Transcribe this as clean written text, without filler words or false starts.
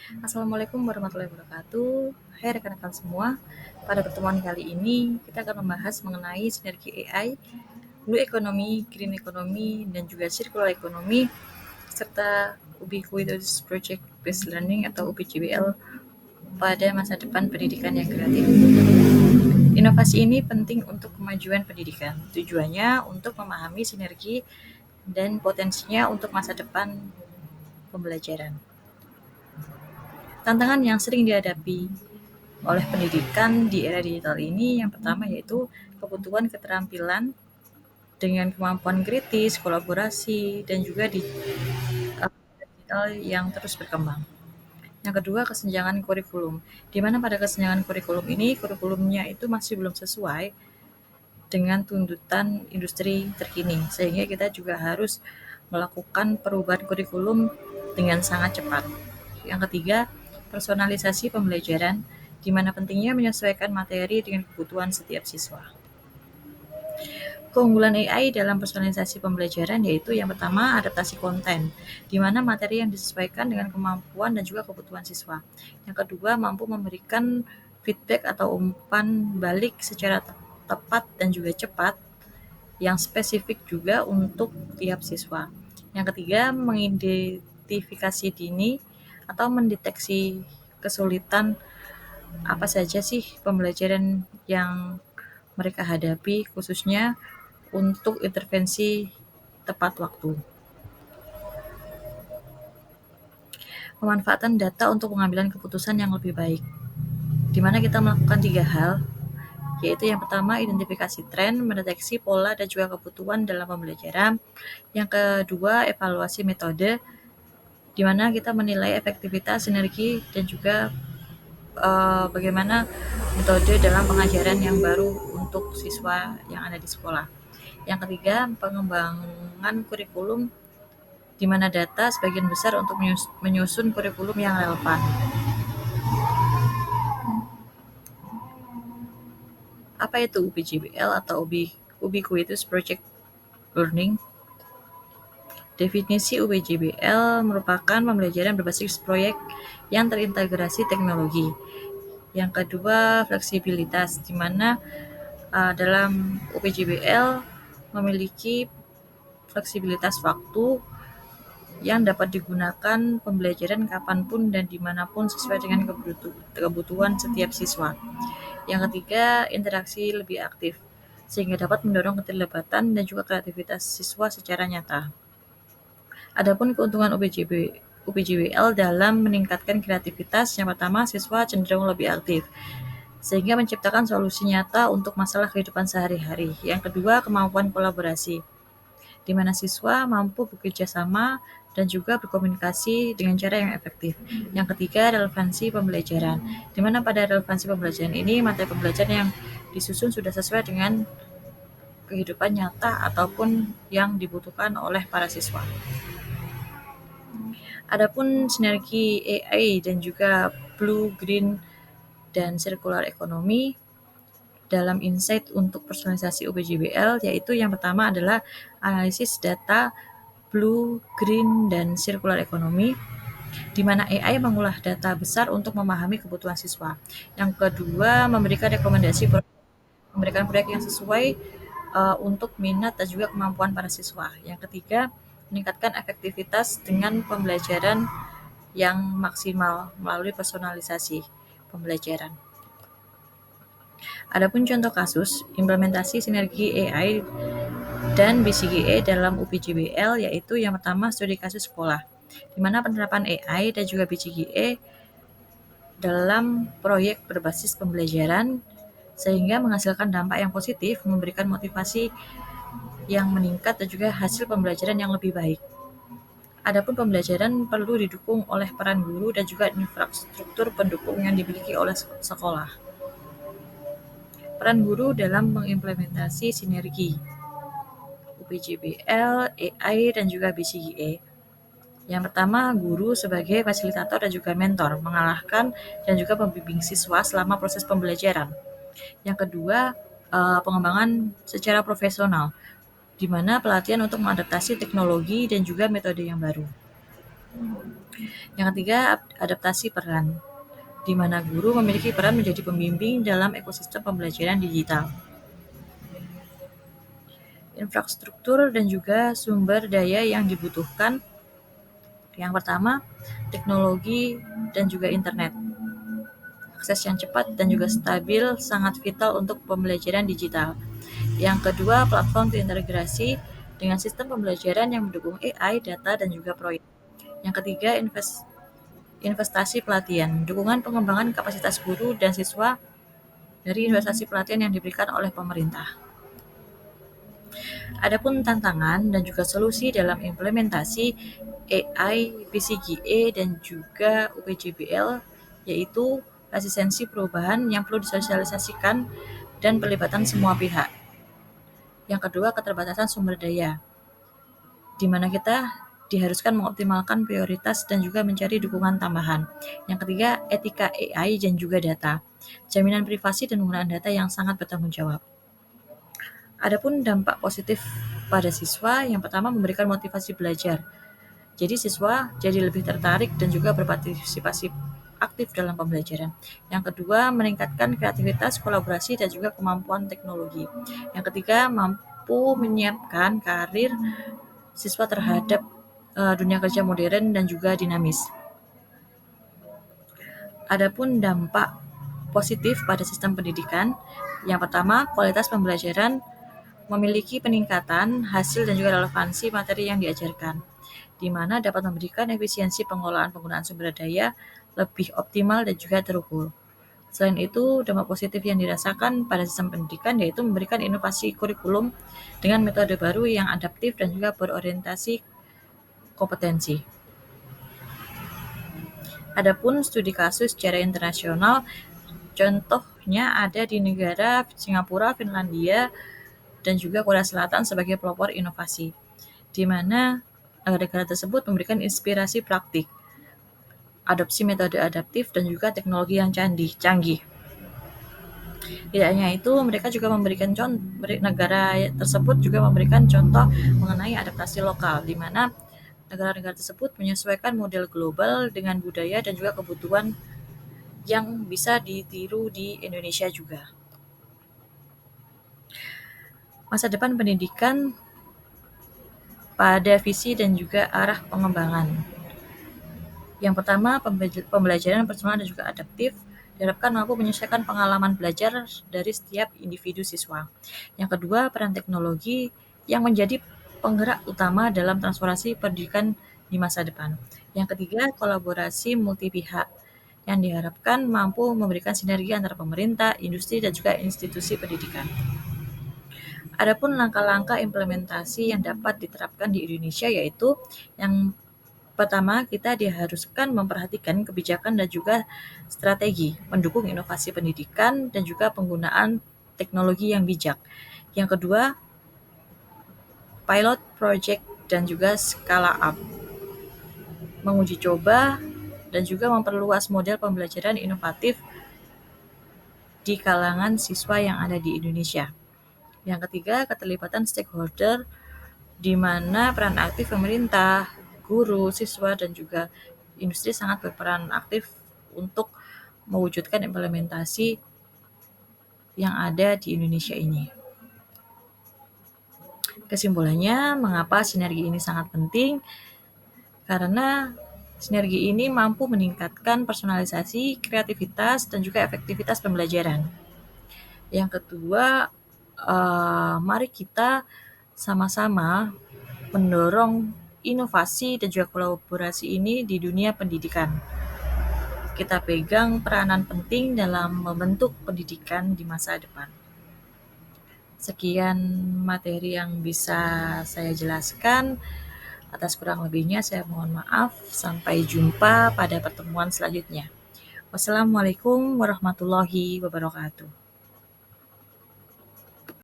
Assalamualaikum warahmatullahi wabarakatuh. Hai rekan-rekan semua, pada pertemuan kali ini kita akan membahas mengenai sinergi AI, Blue Economy, Green Economy, dan juga Circular Economy, serta Ubiquitous Project Based Learning atau UPJBL pada masa depan pendidikan yang kreatif. Inovasi ini penting untuk kemajuan pendidikan. Tujuannya untuk memahami sinergi dan potensinya untuk masa depan pembelajaran. Tantangan yang sering dihadapi oleh pendidikan di era digital ini yang pertama yaitu kebutuhan keterampilan dengan kemampuan kritis, kolaborasi, dan juga di digital yang terus berkembang. Yang kedua, kesenjangan kurikulum. Di mana pada kesenjangan kurikulum ini, kurikulumnya itu masih belum sesuai dengan tuntutan industri terkini, sehingga kita juga harus melakukan perubahan kurikulum dengan sangat cepat. Yang ketiga, personalisasi pembelajaran, di mana pentingnya menyesuaikan materi dengan kebutuhan setiap siswa. Keunggulan AI dalam personalisasi pembelajaran yaitu yang pertama adaptasi konten, di mana materi yang disesuaikan dengan kemampuan dan juga kebutuhan siswa. Yang kedua, mampu memberikan feedback atau umpan balik secara tepat dan juga cepat yang spesifik juga untuk tiap siswa. Yang ketiga, mengidentifikasi dini atau mendeteksi kesulitan apa saja sih pembelajaran yang mereka hadapi, khususnya untuk intervensi tepat waktu. Pemanfaatan data untuk pengambilan keputusan yang lebih baik, di mana kita melakukan 3 hal, yaitu yang pertama identifikasi tren, mendeteksi pola dan juga kebutuhan dalam pembelajaran. Yang kedua, evaluasi metode, di mana kita menilai efektivitas, sinergi, dan juga bagaimana metode dalam pengajaran yang baru untuk siswa yang ada di sekolah. Yang ketiga, pengembangan kurikulum, di mana data sebagian besar untuk menyusun kurikulum yang relevan. Apa itu UPJBL atau Ubiquitous Project Learning? Definisi UPJBL merupakan pembelajaran berbasis proyek yang terintegrasi teknologi. Yang kedua, fleksibilitas, di mana dalam UPJBL memiliki fleksibilitas waktu yang dapat digunakan pembelajaran kapanpun dan dimanapun sesuai dengan kebutuhan setiap siswa. Yang ketiga, interaksi lebih aktif, sehingga dapat mendorong keterlibatan dan juga kreativitas siswa secara nyata. Adapun keuntungan UPJBL dalam meningkatkan kreativitas, yang pertama siswa cenderung lebih aktif, sehingga menciptakan solusi nyata untuk masalah kehidupan sehari-hari. Yang kedua, kemampuan kolaborasi, di mana siswa mampu bekerja sama dan juga berkomunikasi dengan cara yang efektif. Yang ketiga, relevansi pembelajaran, di mana pada relevansi pembelajaran ini materi pembelajaran yang disusun sudah sesuai dengan kehidupan nyata ataupun yang dibutuhkan oleh para siswa. Adapun sinergi AI dan juga Blue, Green, dan Circular Economy dalam insight untuk personalisasi UPJBL, yaitu yang pertama adalah analisis data Blue, Green, dan Circular Economy, di mana AI mengolah data besar untuk memahami kebutuhan siswa. Yang kedua, memberikan proyek yang sesuai untuk minat dan juga kemampuan para siswa. Yang ketiga, meningkatkan efektivitas dengan pembelajaran yang maksimal melalui personalisasi pembelajaran. Adapun contoh kasus implementasi sinergi AI dan BCGE dalam UPJBL yaitu yang pertama studi kasus sekolah, di mana penerapan AI dan juga BCGE dalam proyek berbasis pembelajaran sehingga menghasilkan dampak yang positif, memberikan motivasi yang meningkat dan juga hasil pembelajaran yang lebih baik. Adapun pembelajaran perlu didukung oleh peran guru dan juga infrastruktur pendukung yang dimiliki oleh sekolah. Peran guru dalam mengimplementasi sinergi UPJBL, AI, dan juga BCGE. Yang pertama, guru sebagai fasilitator dan juga mentor, mengarahkan dan juga membimbing siswa selama proses pembelajaran. Yang kedua, pengembangan secara profesional, di mana pelatihan untuk mengadaptasi teknologi dan juga metode yang baru. Yang ketiga, adaptasi peran, di mana guru memiliki peran menjadi pembimbing dalam ekosistem pembelajaran digital. Infrastruktur dan juga sumber daya yang dibutuhkan. Yang pertama, teknologi dan juga internet. Akses yang cepat dan juga stabil sangat vital untuk pembelajaran digital. Yang kedua, platform terintegrasi dengan sistem pembelajaran yang mendukung AI, data, dan juga proyek. Yang ketiga, investasi pelatihan, dukungan pengembangan kapasitas guru dan siswa dari investasi pelatihan yang diberikan oleh pemerintah. Adapun tantangan dan juga solusi dalam implementasi AI, PCGE, dan juga UPJBL, yaitu resistensi perubahan yang perlu disosialisasikan dan pelibatan semua pihak. Yang kedua, keterbatasan sumber daya, di mana kita diharuskan mengoptimalkan prioritas dan juga mencari dukungan tambahan. Yang ketiga, etika AI dan juga data, jaminan privasi dan penggunaan data yang sangat bertanggung jawab. Adapun dampak positif pada siswa, yang pertama memberikan motivasi belajar. Jadi siswa jadi lebih tertarik dan juga berpartisipasi aktif dalam pembelajaran. Yang kedua, meningkatkan kreativitas, kolaborasi, dan juga kemampuan teknologi. Yang ketiga, mampu menyiapkan karir siswa terhadap dunia kerja modern dan juga dinamis. Adapun dampak positif pada sistem pendidikan, yang pertama, kualitas pembelajaran memiliki peningkatan hasil dan juga relevansi materi yang diajarkan, di mana dapat memberikan efisiensi pengelolaan penggunaan sumber daya lebih optimal dan juga terukur. Selain itu, dampak positif yang dirasakan pada sistem pendidikan yaitu memberikan inovasi kurikulum dengan metode baru yang adaptif dan juga berorientasi kompetensi. Adapun studi kasus secara internasional, contohnya ada di negara Singapura, Finlandia, dan juga Korea Selatan sebagai pelopor inovasi, di mana negara tersebut memberikan inspirasi praktik, adopsi metode adaptif, dan juga teknologi yang canggih. Tidak hanya itu, mereka juga memberikan negara tersebut juga memberikan contoh mengenai adaptasi lokal, di mana negara-negara tersebut menyesuaikan model global dengan budaya dan juga kebutuhan yang bisa ditiru di Indonesia juga. Masa depan pendidikan pada visi dan juga arah pengembangan. Yang pertama, pembelajaran personal dan juga adaptif diharapkan mampu menyesuaikan pengalaman belajar dari setiap individu siswa. Yang kedua, peran teknologi yang menjadi penggerak utama dalam transformasi pendidikan di masa depan. Yang ketiga, kolaborasi multi pihak yang diharapkan mampu memberikan sinergi antara pemerintah, industri, dan juga institusi pendidikan. Adapun langkah-langkah implementasi yang dapat diterapkan di Indonesia yaitu yang pertama, kita diharuskan memperhatikan kebijakan dan juga strategi, mendukung inovasi pendidikan dan juga penggunaan teknologi yang bijak. Yang kedua, pilot project dan juga skala up, menguji coba dan juga memperluas model pembelajaran inovatif di kalangan siswa yang ada di Indonesia. Yang ketiga, keterlibatan stakeholder, di mana peran aktif pemerintah, guru, siswa, dan juga industri sangat berperan aktif untuk mewujudkan implementasi yang ada di Indonesia ini. Kesimpulannya, mengapa sinergi ini sangat penting? Karena sinergi ini mampu meningkatkan personalisasi, kreativitas, dan juga efektivitas pembelajaran. Yang kedua, mari kita sama-sama mendorong inovasi dan juga kolaborasi ini di dunia pendidikan. Kita pegang peranan penting dalam membentuk pendidikan di masa depan. Sekian materi yang bisa saya jelaskan. Atas kurang lebihnya saya mohon maaf. Sampai jumpa pada pertemuan selanjutnya. Wassalamualaikum warahmatullahi wabarakatuh.